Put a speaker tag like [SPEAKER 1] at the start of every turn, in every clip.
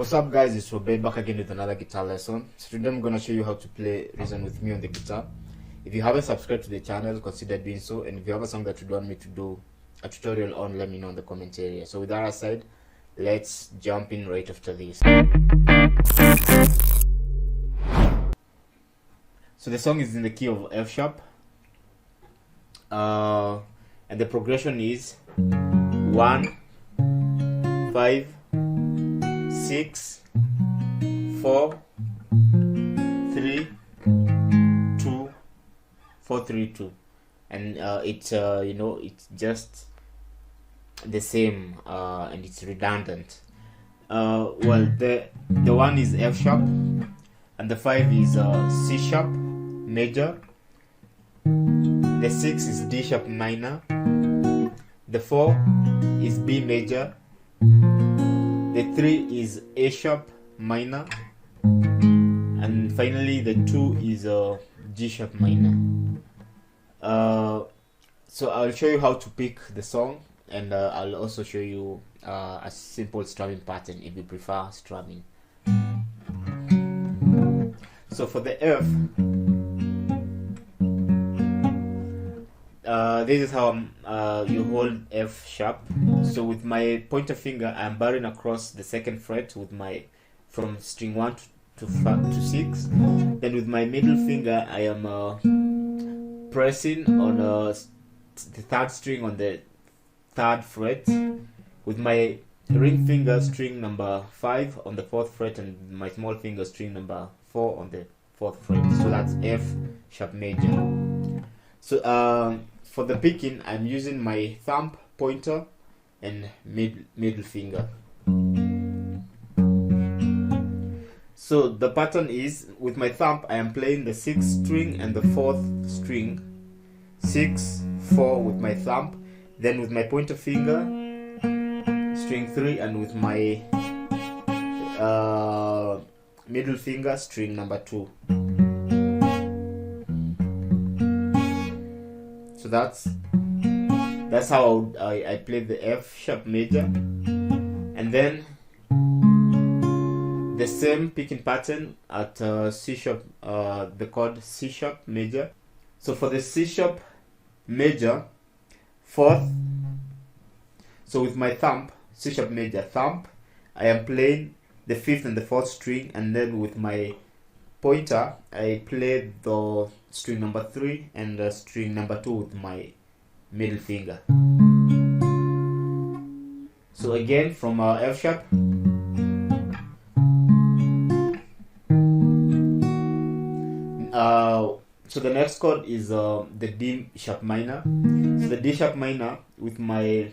[SPEAKER 1] What's up guys, it's Rudeboy back again with another guitar lesson. So today I'm going to show you how to play Reason with me on the guitar. If you haven't subscribed to the channel, consider doing so, and if you have a song that you want me to do a tutorial on, let me know in the comment area. So with that aside, let's jump in right after this. So the song is in the key of F sharp, and the progression is 1, 5, 6, 4, 3, 2, 4, 3, 2, and it's it's just the same, and it's redundant. Well, the 1 is F sharp, and the 5 is C sharp major. The 6 is D sharp minor. The 4 is B major. The 3 is A sharp minor, and finally the 2 is G sharp minor. So I'll show you how to pick the song, and I'll also show you a simple strumming pattern if you prefer strumming. So for the F, this is how you hold F sharp. So with my pointer finger, I'm barring across the second fret with my from string 1 to 6. Then with my middle finger, I am pressing on the third string on the third fret. With my ring finger, string number 5 on the 4th fret, and my small finger, string number 4 on the 4th fret. So that's F sharp major. So for the picking, I'm using my thumb, pointer, and middle finger. So the pattern is, with my thumb, I am playing the 6th string and the 4th string. 6, 4 with my thumb. Then with my pointer finger, string 3, and with my middle finger, string number 2. So that's how I play the F sharp major. And then the same picking pattern at C sharp, the chord C sharp major. So for the C sharp major, 4th, so with my thumb, C sharp major thumb, I am playing the 5th and the 4th string, and then with my pointer, I play the string number 3 and string number 2 with my middle finger. So again, from F sharp, so the next chord is the D sharp minor. So the D sharp minor, with my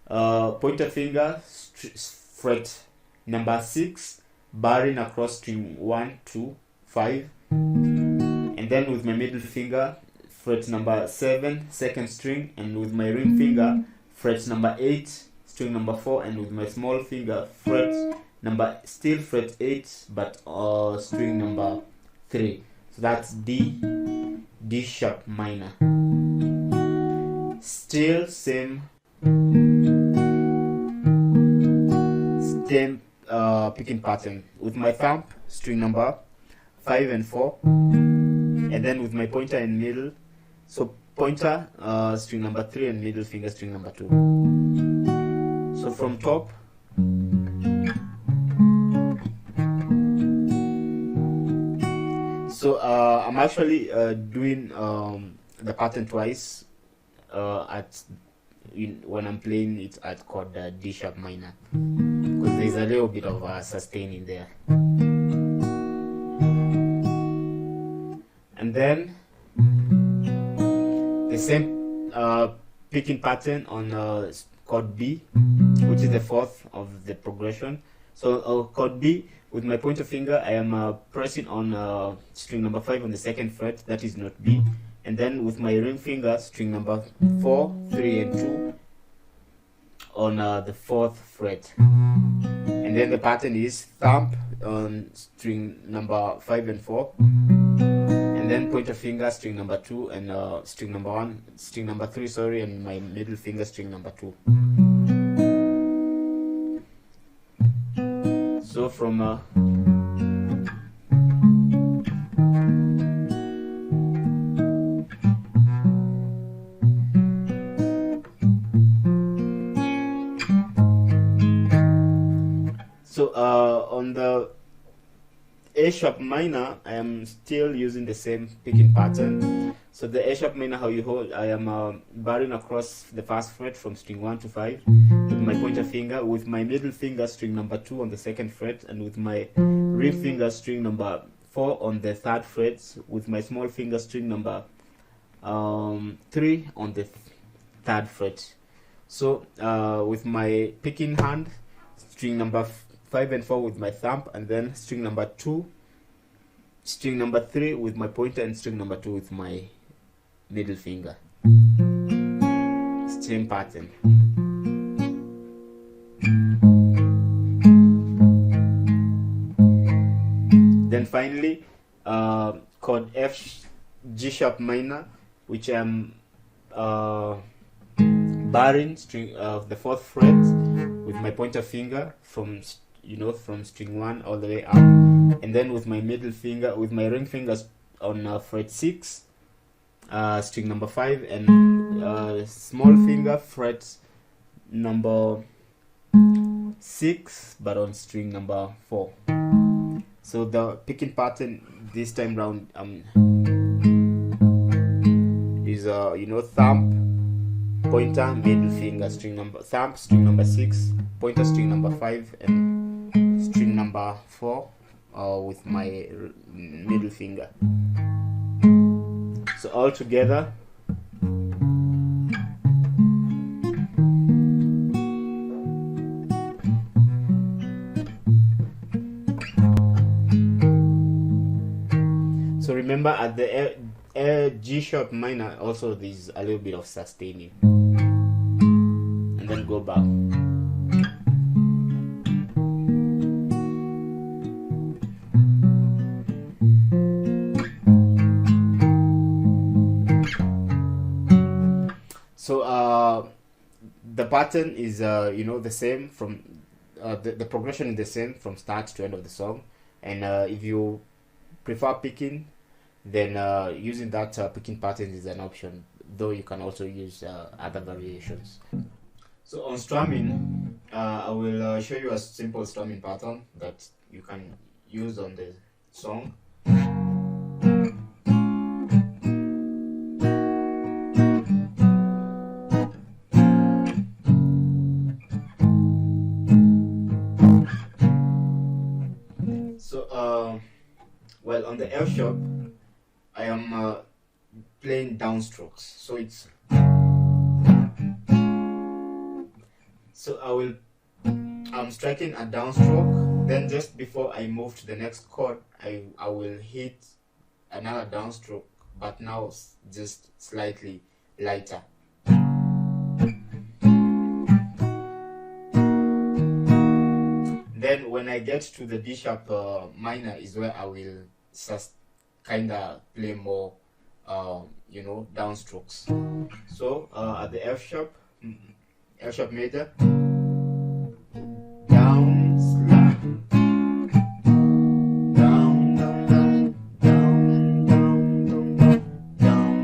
[SPEAKER 1] pointer finger, fret number 6, barring across string 1 to 5, and then with my middle finger, fret number 7, 2nd string, and with my ring finger, fret number 8, string number 4, and with my small finger, fret 8, but string number 3. So that's D sharp minor. Still same picking pattern. With my thumb, string number 5 and 4, and then with my pointer and middle, so pointer, string number 3, and middle finger, string number 2. So from top, so I'm actually doing the pattern twice when I'm playing it at chord D sharp minor, because there's a little bit of sustain in there. And then the same picking pattern on chord B, which is the 4th of the progression. So chord B, with my pointer finger, I am pressing on string number 5 on the 2nd fret, that is note B, and then with my ring finger, string number 4, 3, and 2 on the 4th fret. And then the pattern is thumb on string number 5 and 4, and then pointer finger, string number 2, and string number 3, sorry, and my middle finger, string number 2. know, from so on the A sharp minor, I am still using the same picking pattern. So the A sharp minor, how you hold, I am barring across the first fret from string 1 to 5 with my pointer finger, with my middle finger string number 2 on the second fret, and with my ring finger string number 4 on the third fret, with my small finger string number 3 on the third fret. So with my picking hand, string number 5 and 4 with my thumb, and then string number 2, string number 3 with my pointer, and string number 2 with my middle finger. Same pattern. Then finally, chord G sharp minor, which I'm barring string of the 4th fret with my pointer finger from from string 1 all the way up, and then with my middle finger, with my ring fingers on fret 6, string number 5, and small finger fret number 6 but on string number 4. So the picking pattern this time round is thumb, pointer, middle finger, thumb, string number 6, pointer, string number 5, and string number 4 with my middle finger. So all together. So remember, at the G sharp minor also there's a little bit of sustaining, and then go back. So the pattern is the same from the progression is the same from start to end of the song, and if you prefer picking, then using that picking pattern is an option, though you can also use other variations. So on strumming, I will show you a simple strumming pattern that you can use on the song. So well, on the F sharp, I am playing downstrokes, so it's I'm striking a downstroke, then just before I move to the next chord, I will hit another downstroke, but now just slightly lighter. Then when I get to the D sharp minor is where I will just kind of play more downstrokes. So at the F sharp major, down, slap, down, down, down, down, down, down,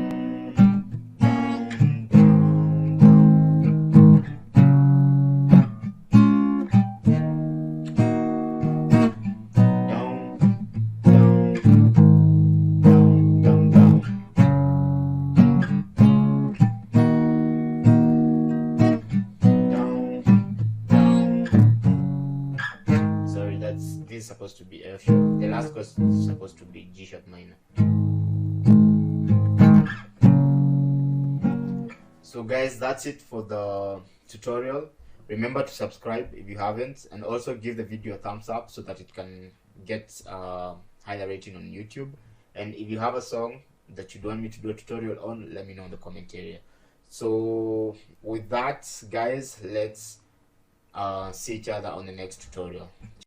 [SPEAKER 1] this is supposed to be F sharp. The last chord is supposed to be G sharp minor. So guys, that's it for the tutorial. Remember to subscribe if you haven't, and also give the video a thumbs up so that it can get higher rating on YouTube. And if you have a song that you'd want me to do a tutorial on, let me know in the comment area. So with that, guys, let's see each other on the next tutorial.